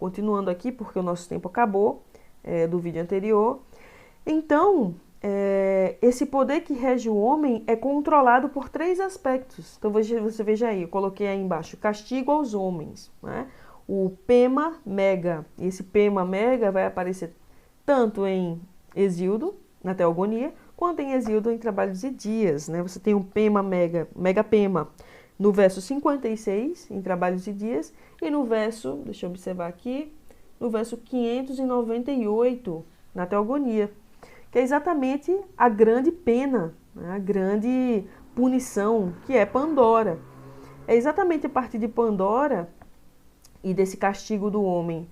continuando aqui, porque o nosso tempo acabou, do vídeo anterior. Então, esse poder que rege o homem é controlado por 3 aspectos. Então, você veja aí, eu coloquei aí embaixo, castigo aos homens, né? O Pema Mega. Esse Pema Mega vai aparecer tanto em Hesíodo, na Teogonia, quanto em Hesíodo em Trabalhos e Dias, né? Você tem o Pema Mega, Mega Pema, no verso 56, em Trabalhos e Dias, e no verso, deixa eu observar aqui, no verso 598, na Teogonia, que é exatamente a grande pena, né? A grande punição, que é Pandora. É exatamente a partir de Pandora e desse castigo do homem,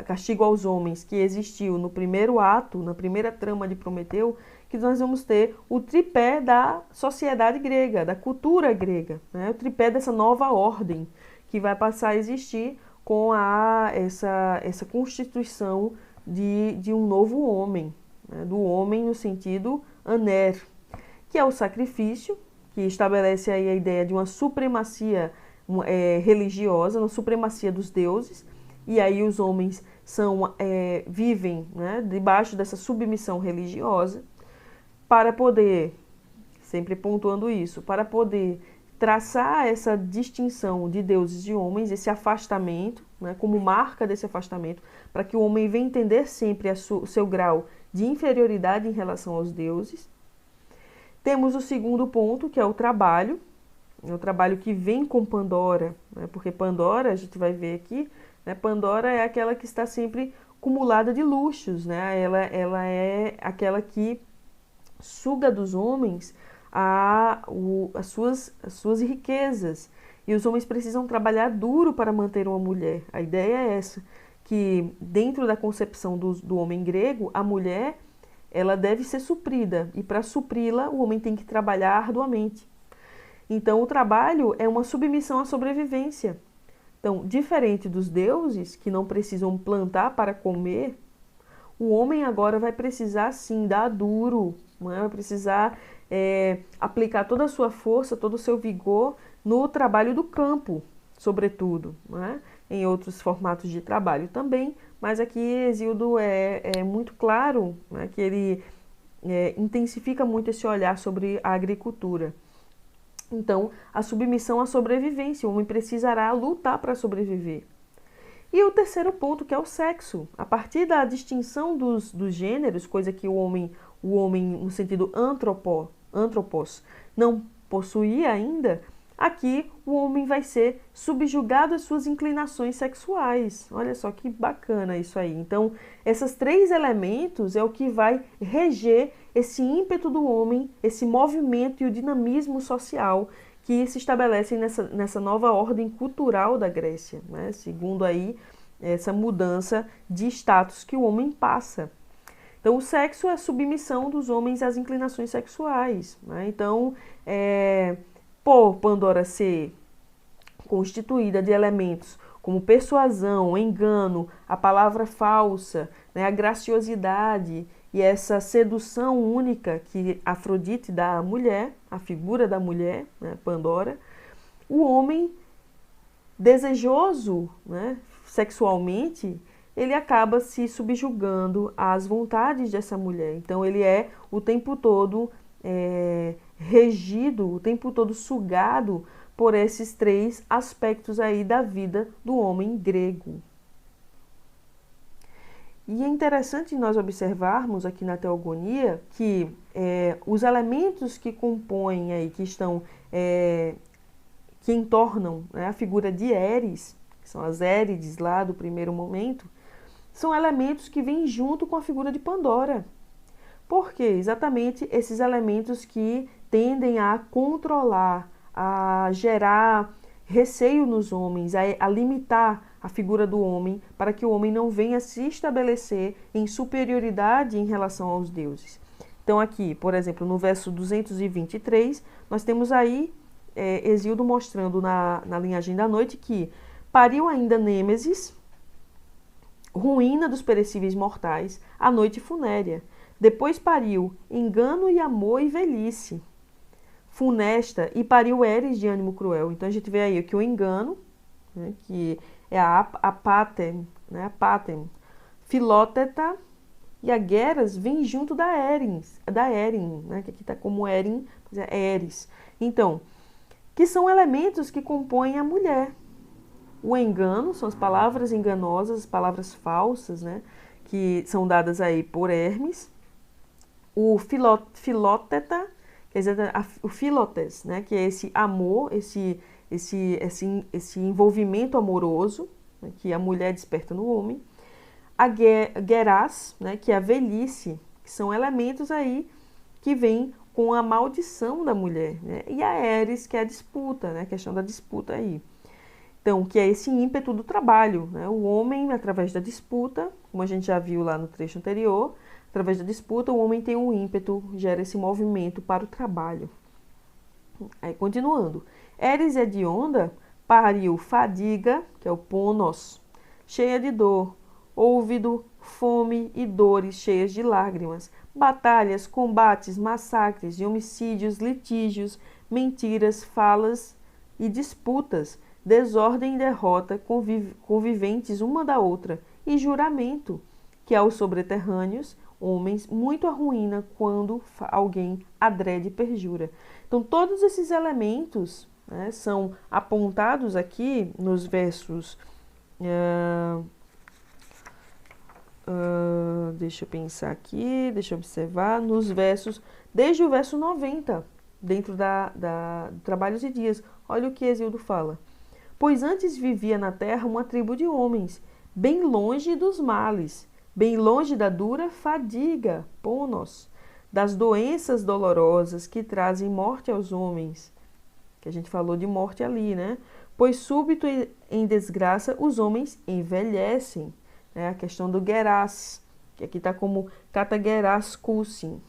castigo aos homens que existiu no primeiro ato, na primeira trama de Prometeu, que nós vamos ter o tripé da sociedade grega, da cultura grega, né? O tripé dessa nova ordem que vai passar a existir com essa constituição de um novo homem, né? Do homem no sentido aner, que é o sacrifício, que estabelece aí a ideia de uma supremacia religiosa, uma supremacia dos deuses, e aí os homens vivem, né, debaixo dessa submissão religiosa, para poder, sempre pontuando isso, para poder traçar essa distinção de deuses e homens, esse afastamento, né, como marca desse afastamento, para que o homem venha entender sempre o seu grau de inferioridade em relação aos deuses. Temos o segundo ponto, que é o trabalho que vem com Pandora, né? Porque Pandora, a gente vai ver aqui, né? Pandora é aquela que está sempre acumulada de luxos, né? Ela é aquela que suga dos homens as suas riquezas. E os homens precisam trabalhar duro para manter uma mulher. A ideia é essa, que dentro da concepção do homem grego, a mulher ela deve ser suprida, e para supri-la o homem tem que trabalhar arduamente. Então, o trabalho é uma submissão à sobrevivência. Então, diferente dos deuses, que não precisam plantar para comer, o homem agora vai precisar, sim, dar duro, né? Vai precisar aplicar toda a sua força, todo o seu vigor no trabalho do campo, sobretudo, né? Em outros formatos de trabalho também, mas aqui Hesíodo é muito claro, né, que ele intensifica muito esse olhar sobre a agricultura. Então, a submissão à sobrevivência, o homem precisará lutar para sobreviver. E o terceiro ponto, que é o sexo. A partir da distinção dos gêneros, coisa que o homem no sentido antropos, não possuía ainda, aqui o homem vai ser subjugado às suas inclinações sexuais. Olha só que bacana isso aí. Então, esses 3 elementos é o que vai reger esse ímpeto do homem, esse movimento e o dinamismo social que se estabelecem nessa nova ordem cultural da Grécia, né? Segundo aí essa mudança de status que o homem passa. Então, o sexo é a submissão dos homens às inclinações sexuais, né? Então, por Pandora ser constituída de elementos como persuasão, engano, a palavra falsa, né, a graciosidade e essa sedução única que Afrodite dá à mulher, a figura da mulher, né, Pandora, o homem desejoso, né, sexualmente, ele acaba se subjugando às vontades dessa mulher. Então, ele é o tempo todo regido, o tempo todo sugado por esses 3 aspectos aí da vida do homem grego. E é interessante nós observarmos aqui na Teogonia que os elementos que compõem aí, que entornam, né, a figura de Eris, que são as Érides lá do primeiro momento, são elementos que vêm junto com a figura de Pandora. Por quê? Exatamente esses elementos que tendem a controlar, a gerar receio nos homens, a limitar a figura do homem, para que o homem não venha se estabelecer em superioridade em relação aos deuses. Então aqui, por exemplo, no verso 223, nós temos aí Hesíodo mostrando na linhagem da noite que pariu ainda Nêmesis, ruína dos perecíveis mortais, a noite funérea. Depois pariu engano e amor e velhice, funesta, e pariu Eris de ânimo cruel. Então a gente vê aí que o engano, né, que é a Apátem, né? Apátem. Filóteta e a Geras vem junto da Erin, né? Que aqui está como Erin, mas é Eris. Então, que são elementos que compõem a mulher. O engano são as palavras enganosas, as palavras falsas, né? Que são dadas aí por Hermes. O filóteta, quer dizer, o filotes, né? Que é esse amor, esse envolvimento amoroso, né? Que a mulher desperta no homem. A Geras, né? Que é a velhice, que são elementos aí que vêm com a maldição da mulher, né? E a Eris, que é a disputa, né? A questão da disputa aí. Então, que é esse ímpeto do trabalho, né? O homem, através da disputa, como a gente já viu lá no trecho anterior, através da disputa, o homem tem um ímpeto, gera esse movimento para o trabalho. Aí, continuando. Eris hedionda pariu fadiga, que é o ponos, cheia de dor, ouvido, fome e dores cheias de lágrimas, batalhas, combates, massacres e homicídios, litígios, mentiras, falas e disputas, desordem e derrota conviventes uma da outra, e juramento, que aos sobreterrâneos, homens, muito arruína quando alguém adrede perjura. Então, todos esses elementos, né, são apontados aqui nos versos... deixa eu pensar aqui, deixa eu observar, nos versos, desde o verso 90, dentro do Trabalhos e Dias. Olha o que Hesíodo fala. Pois antes vivia na terra uma tribo de homens, bem longe dos males, bem longe da dura fadiga, ponos, das doenças dolorosas que trazem morte aos homens. Que a gente falou de morte ali, né? Pois súbito em desgraça os homens envelhecem. É a questão do geras, que aqui está como katageraskusin.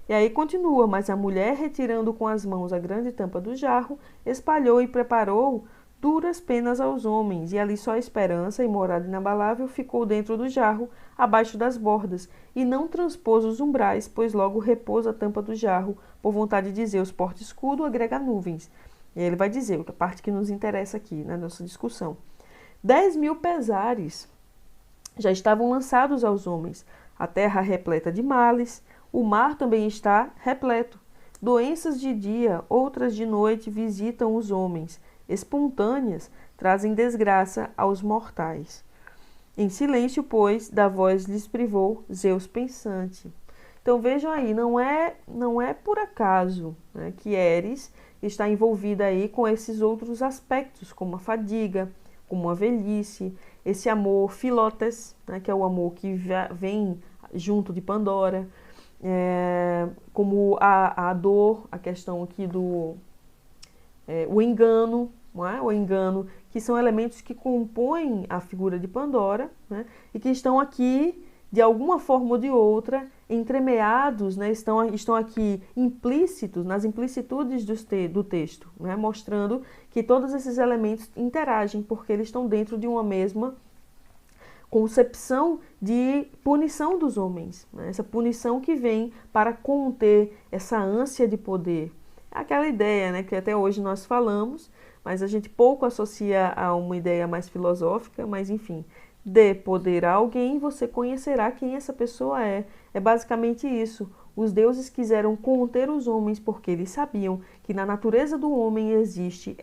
E aí continua, mas a mulher, retirando com as mãos a grande tampa do jarro, espalhou e preparou duras penas aos homens, e ali só a esperança, e morada inabalável, ficou dentro do jarro, abaixo das bordas, e não transpôs os umbrais, pois logo repôs a tampa do jarro, por vontade de Zeus, porta escudo, agrega nuvens. E aí ele vai dizer, a parte que nos interessa aqui, na nossa discussão. 10.000 pesares já estavam lançados aos homens, a terra repleta de males, o mar também está repleto. Doenças de dia, outras de noite visitam os homens, espontâneas, trazem desgraça aos mortais. Em silêncio, pois, da voz lhes privou Zeus pensante. Então vejam aí, não é por acaso, né, que Eris está envolvida aí com esses outros aspectos, como a fadiga, como a velhice, esse amor filotes, né, que é o amor que vem junto de Pandora, como a dor, a questão aqui do o engano, não é? O engano, que são elementos que compõem a figura de Pandora, né? E que estão aqui, de alguma forma ou de outra, entremeados, né? Estão aqui implícitos, nas implicitudes do texto, né? Mostrando que todos esses elementos interagem, porque eles estão dentro de uma mesma concepção de punição dos homens, né? Essa punição que vem para conter essa ânsia de poder. Aquela ideia, né, que até hoje nós falamos, mas a gente pouco associa a uma ideia mais filosófica, mas enfim, dê poder a alguém, você conhecerá quem essa pessoa é. É basicamente isso. Os deuses quiseram conter os homens porque eles sabiam que na natureza do homem existe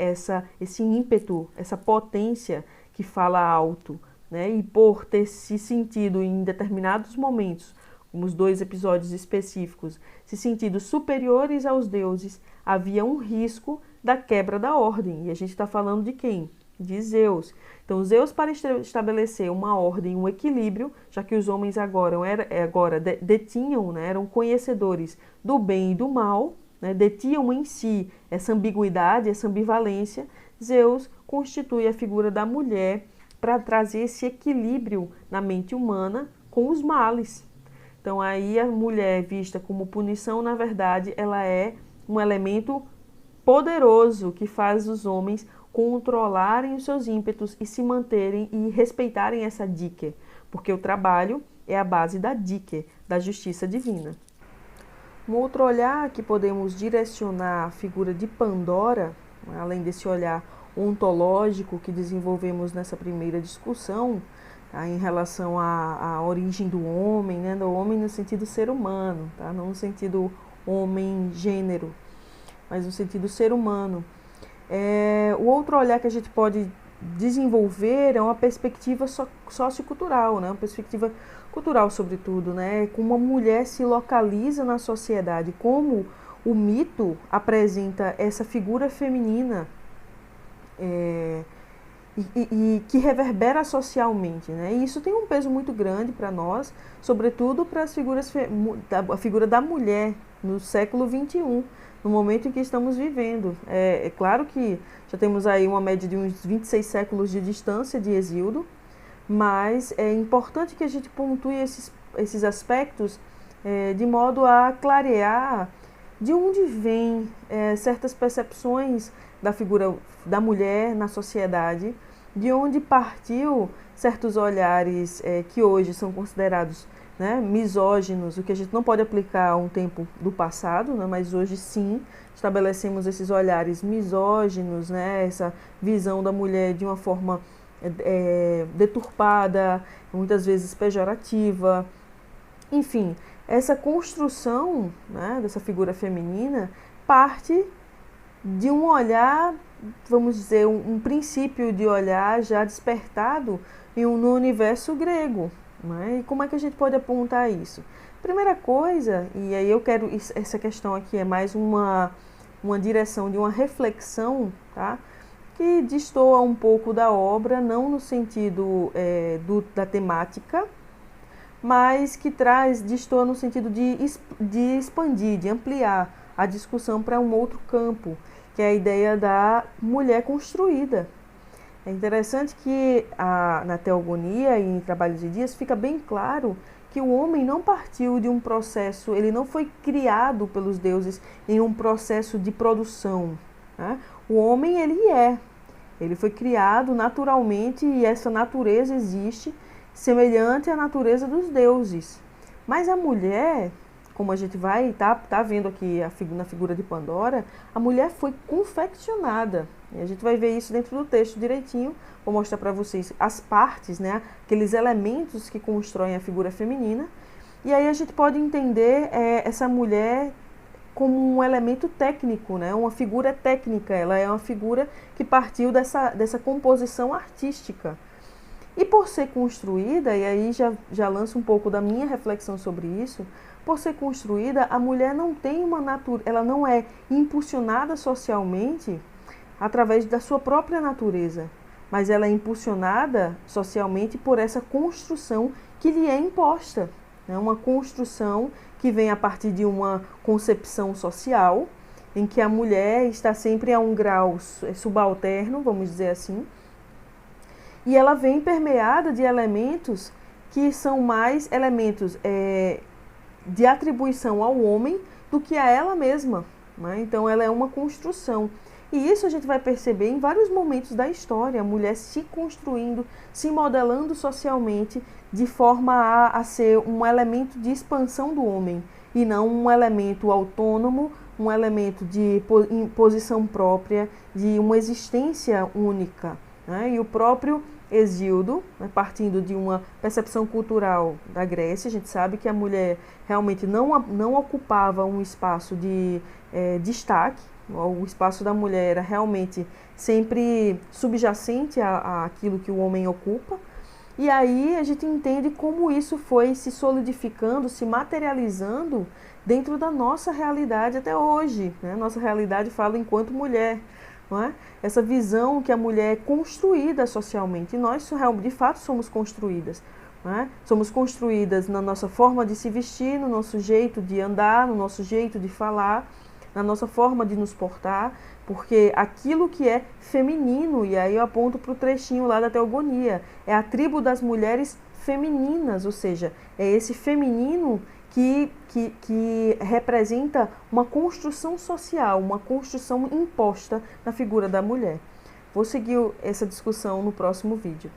esse ímpeto, essa potência que fala alto, né? E por ter se sentido em determinados momentos, como os 2 episódios específicos, se sentido superiores aos deuses, havia um risco da quebra da ordem. E a gente está falando de quem? De Zeus. Então, Zeus, para estabelecer uma ordem, um equilíbrio, já que os homens agora detinham, né, eram conhecedores do bem e do mal, né, detinham em si essa ambiguidade, essa ambivalência, Zeus constitui a figura da mulher para trazer esse equilíbrio na mente humana com os males. Então, aí a mulher vista como punição, na verdade, ela é um elemento poderoso que faz os homens controlarem os seus ímpetos e se manterem e respeitarem essa dike, porque o trabalho é a base da dike, da justiça divina. Um outro olhar que podemos direcionar a figura de Pandora, além desse olhar ontológico que desenvolvemos nessa primeira discussão, tá, em relação à origem do homem, né, do homem no sentido ser humano, tá, não no sentido homem-gênero, mas no sentido ser humano. O outro olhar que a gente pode desenvolver é uma perspectiva sociocultural, né, uma perspectiva cultural, sobretudo, né, como a mulher se localiza na sociedade, como o mito apresenta essa figura feminina e que reverbera socialmente, né? E isso tem um peso muito grande para nós, sobretudo para as figuras, a figura da mulher no século XXI, no momento em que estamos vivendo. É claro que já temos aí uma média de uns 26 séculos de distância de Hesíodo, mas é importante que a gente pontue esses aspectos de modo a clarear de onde vêm certas percepções da figura da mulher na sociedade, de onde partiu certos olhares que hoje são considerados, né, misóginos, o que a gente não pode aplicar a um tempo do passado, né, mas hoje sim estabelecemos esses olhares misóginos, né, essa visão da mulher de uma forma deturpada, muitas vezes pejorativa. Enfim, essa construção, né, dessa figura feminina parte de um olhar, vamos dizer, um princípio de olhar já despertado no universo grego. Né? E como é que a gente pode apontar isso? Primeira coisa, e aí eu quero, essa questão aqui é mais uma direção de uma reflexão, tá? Que destoa um pouco da obra, não no sentido da temática, mas que destoa no sentido de expandir, de ampliar a discussão para um outro campo, que é a ideia da mulher construída. É interessante que na Teogonia e em Trabalhos de Dias fica bem claro que o homem não partiu de um processo, ele não foi criado pelos deuses em um processo de produção. Né? O homem, ele foi criado naturalmente e essa natureza existe semelhante à natureza dos deuses. Mas a mulher, como a gente vai tá vendo aqui na figura de Pandora, a mulher foi confeccionada. E a gente vai ver isso dentro do texto direitinho. Vou mostrar para vocês as partes, né, aqueles elementos que constroem a figura feminina. E aí a gente pode entender essa mulher como um elemento técnico, né, uma figura técnica. Ela é uma figura que partiu dessa composição artística. E por ser construída, e aí já lanço um pouco da minha reflexão sobre isso, por ser construída, a mulher não tem ela não é impulsionada socialmente através da sua própria natureza, mas ela é impulsionada socialmente por essa construção que lhe é imposta, né? Uma construção que vem a partir de uma concepção social, em que a mulher está sempre a um grau subalterno, vamos dizer assim, e ela vem permeada de elementos que são mais elementos de atribuição ao homem do que a ela mesma. Né? Então, ela é uma construção. E isso a gente vai perceber em vários momentos da história, a mulher se construindo, se modelando socialmente de forma a ser um elemento de expansão do homem e não um elemento autônomo, um elemento de posição própria, de uma existência única. Né? E o próprio Hesíodo, né, partindo de uma percepção cultural da Grécia, a gente sabe que a mulher realmente não ocupava um espaço de destaque, o espaço da mulher era realmente sempre subjacente àquilo que o homem ocupa, e aí a gente entende como isso foi se solidificando, se materializando dentro da nossa realidade até hoje. Né? Nossa realidade fala enquanto mulher. Não é? Essa visão que a mulher é construída socialmente, e nós de fato somos construídas. Não é? Somos construídas na nossa forma de se vestir, no nosso jeito de andar, no nosso jeito de falar, na nossa forma de nos portar, porque aquilo que é feminino, e aí eu aponto para o trechinho lá da Teogonia, é a tribo das mulheres femininas, ou seja, é esse feminino que representa uma construção social, uma construção imposta na figura da mulher. Vou seguir essa discussão no próximo vídeo.